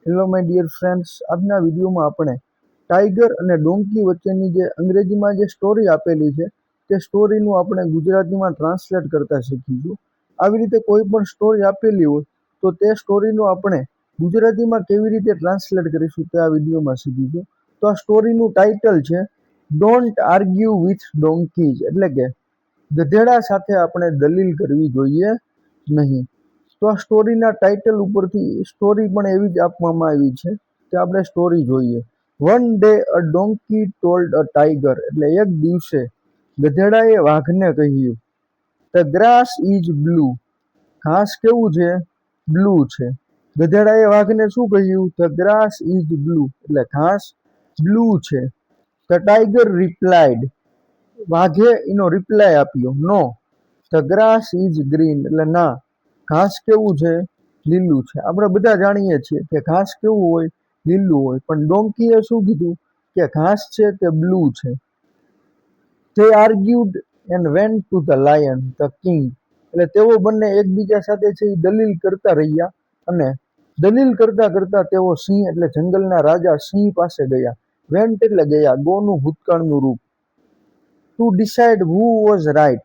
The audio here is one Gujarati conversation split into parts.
હેલો માય ડિયર ફ્રેન્ડ્સ, આજના વિડીયોમાં આપણે ટાઈગર અને ડોંકી વચ્ચેની જે અંગ્રેજીમાં જે સ્ટોરી આપેલી છે તે સ્ટોરીનું આપણે ગુજરાતીમાં ટ્રાન્સલેટ કરતા શીખીશું. આવી રીતે કોઈ પણ સ્ટોરી આપેલી હોય તો તે સ્ટોરીનું આપણે ગુજરાતીમાં કેવી રીતે ટ્રાન્સલેટ કરીશું તે આ વિડીયોમાં શીખીશું. તો આ સ્ટોરીનું ટાઇટલ છે ડોન્ટ આર્ગ્યુ વિથ ડોંકીઝ, એટલે કે ગધેડા સાથે આપણે દલીલ કરવી જોઈએ નહીં. તો આ સ્ટોરીના ટાઇટલ ઉપરથી સ્ટોરી પણ એવી જ આપવામાં આવી છે કે આપણે સ્ટોરી જોઈએ. One day a donkey told a tiger, એટલે એક દિવસે ગધેડાએ વાઘને કહ્યું ધ ગ્રાસ ઇઝ બ્લુ, ઘાસ કેવું છે? બ્લુ છે. ગધેડાએ વાઘને શું કહ્યું? ધ ગ્રાસ ઇઝ બ્લુ, એટલે ઘાસ બ્લુ છે. ધ ટાઈગર રિપ્લાઇડ, વાઘે એનો રિપ્લાય આપ્યો નો. ધ ગ્રાસ ઇઝ ગ્રીન, એટલે ના, ઘાસ કેવું છે? લીલું છે. આપણે બધા જાણીએ છીએ કે ઘાસ કેવું હોય? લીલું હોય. પણ ડોંકીએ શું કીધું? કે ઘાસ છે તે બ્લુ છે. તે આર્ગ્યુડ and went to the lion the king, એટલે તેઓ બંને એકબીજા સાથે છે એ દલીલ કરતા રહ્યા અને દલીલ કરતા કરતા તેઓ સિંહ એટલે જંગલના રાજા સિંહ પાસે ગયા. વેન્ટ એટલે ગયા, ગોનું ભૂતકાળનું રૂપ. To decide who was right,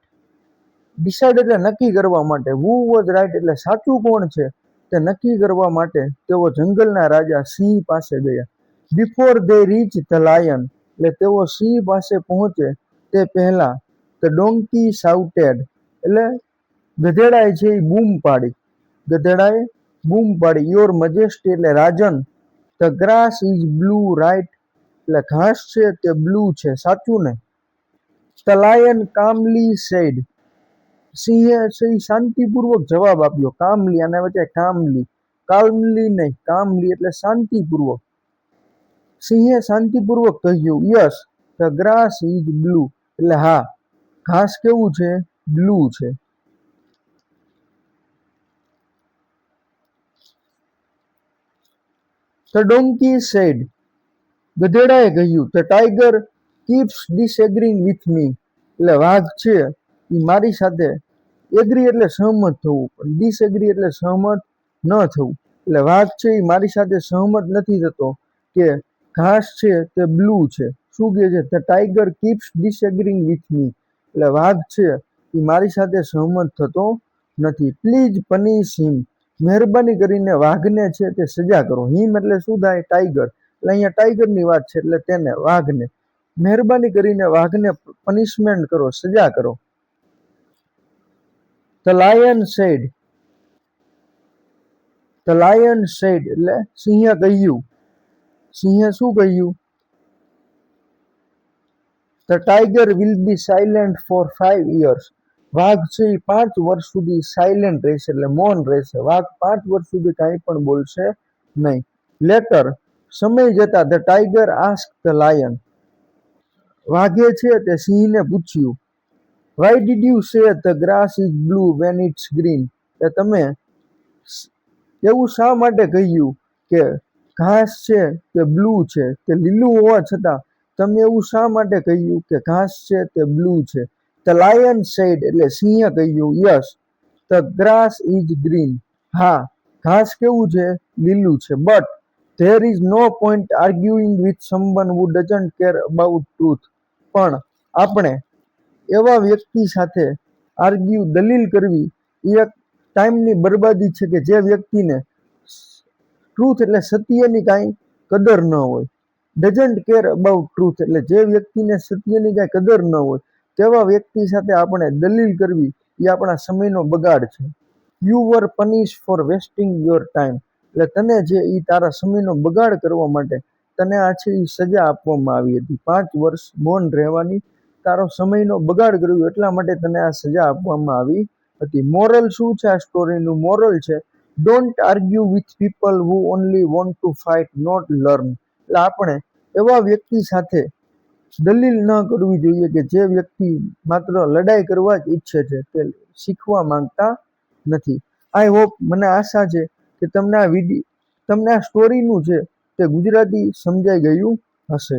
decide એટલે નક્કી કરવા માટે, હુ વોઝ રાઇટ એટલે સાચું કોણ છે તે નક્કી કરવા માટે તેઓ જંગલના રાજા સિંહ પાસે ગયા. Before they reach the lion, એટલે તેઓ સિંહ પાસે પહોંચે તે પહેલા ધ ડોંકી શાઉટેડ, એટલે ગધેડાએ છે એ બૂમ પાડી. ગધેડાએ બૂમ પાડી યોર મજેસ્ટી, એટલે રાજન. The grass is blue right, એટલે ઘાસ છે તે બ્લુ છે, સાચું ને? ધ લાયન કામલી સેડ, સિંહે શાંતિપૂર્વક જવાબ આપ્યો. કામલી, આના વચ્ચે કામલી, કામલી નહીં, કામલી એટલે શાંતિપૂર્વક. સિંહે શાંતિપૂર્વક કહ્યું yes the grass is blue, એટલે હા, ઘાસ કેવું છે? બ્લુ છે. ધ ડોંકી સેડ, ગધેડાએ કહ્યું the tiger keeps disagreeing with me, એટલે વાઘ છે એ મારી સાથે એગ્રી એટલે સહમત થવું, પણ ડિસએગ્રી એટલે સહમત ન થવું. એટલે વાઘ છે એ મારી સાથે સહમત નથી થતો કે ઘાસ છે તે બ્લુ છે. શું કહે છે? The tiger keeps disagreeing with me, એટલે વાઘ છે એ મારી સાથે સહમત થતો નથી. પ્લીઝ પનિશ હિમ, મહેરબાની કરીને વાઘને છે તે સજા કરો. હિમ એટલે શું થાય? ટાઈગર. એટલે અહીંયા ટાઈગરની વાત છે એટલે તેને, વાઘને મહેરબાની કરીને વાઘને પનિશમેન્ટ કરો, સજા કરો. The lion said, the lion said એટલે સિંહે કહ્યું. સિંહે શું કહ્યું? The tiger will be silent for 5 years, વાઘ છે એ 5 વર્ષ સુધી સાયલેન્ટ રહેશે, એટલે મૌન રહેશે. વાઘ 5 વર્ષ સુધી કાંઈ પણ બોલશે નહીં. લેટર, સમય જતા the tiger ask the lion, વાઘે છે તે સિંહને પૂછ્યું why did you say the grass is blue when it's green, એટલે તમે એવું શા માટે કહ્યું કે ઘાસ છે તે બ્લુ છે, તે લીલું હોવા છતાં તમે એવું શા માટે કહ્યું કે ઘાસ છે તે બ્લુ છે? ધ લાયન સેડ, એટલે સિંહે કહ્યું yes the grass is green, હા, ઘાસ કેવું છે? લીલું છે. But there is no point arguing with someone who doesn't care about truth, પણ આપણે એવા વ્યક્તિ સાથે આર્ગ્યુ દલીલ કરવી એ એક ટાઈમની બરબાદી છે કે જે વ્યક્તિને ટ્રુથ એટલે સત્યની કાંઈ કદર ન હોય. ડઝન્ટ કેર અબાઉટ ટ્રુથ, એટલે જે વ્યક્તિને સત્યની કાંઈ કદર ન હોય તેવા વ્યક્તિ સાથે આપણે દલીલ કરવી એ આપણા સમયનો બગાડ છે. You were punish for wasting your time, એટલે તને જે એ તારા સમયનો બગાડ કરવા માટે તને આ છે એ સજા આપવામાં આવી હતી. 5 વર્ષ મૌન રહેવાની, તારો સમયનો બગાડ કર્યો એટલા માટે તને આ સજા આપવામાં આવી હતી. મોરલ શું છે આ સ્ટોરીનું? મોરલ છે don't argue with people who only want to fight not learn, એટલે આપણે એવા વ્યક્તિ સાથે દલીલ ન કરવી જોઈએ કે જે વ્યક્તિ માત્ર લડાઈ કરવા જ ઈચ્છે છે, તે શીખવા માંગતા નથી. આઈ હોપ, મને આશા છે કે તમને આ સ્ટોરીનું છે તે ગુજરાતી સમજાઈ ગયું હશે.